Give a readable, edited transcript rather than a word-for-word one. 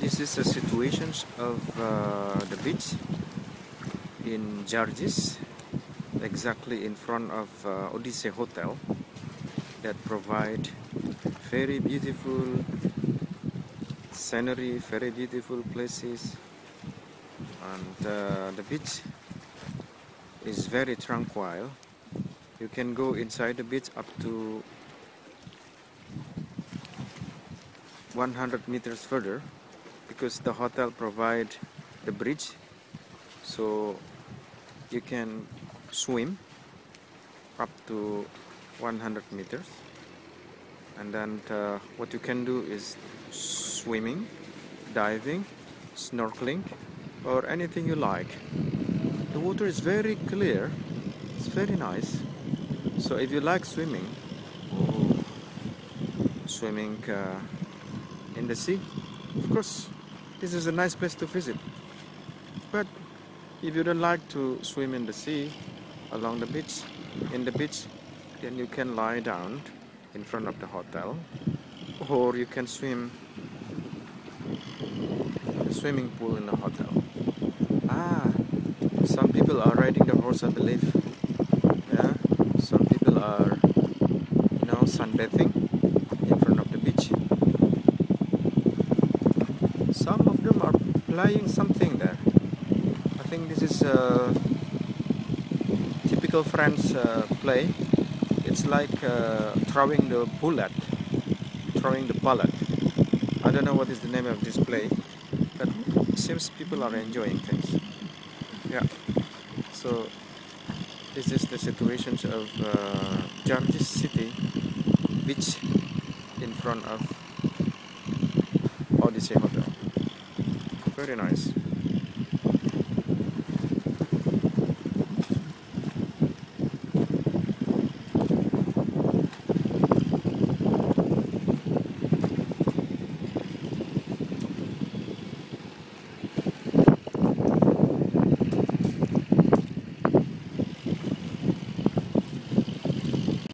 This is the situations of the beach in Jargis, exactly in front of Odyssey Hotel, that provide very beautiful scenery, very beautiful places, and the beach is very tranquil. You can go inside the beach up to 100 meters further, because the hotel provide the bridge, so you can swim up to 100 meters, and then what you can do is swimming, diving, snorkeling, or anything you like. The water is very clear, it's very nice. So if you like swimming, swimming in the sea, of course this is a nice place to visit. But if you don't like to swim in the sea, along the beach, in the beach, then you can lie down in front of the hotel, or you can swim in the swimming pool in the hotel. Some people are riding the horse, I believe. Yeah, some people are, sunbathing in front of the beach. Some of them are playing something there. I think this is a typical French play. It's like throwing the bullet. I don't know what is the name of this play, but it seems people are enjoying things. Yeah. So this is the situations of Jargis City beach in front of Odyssey Hotel. Very nice.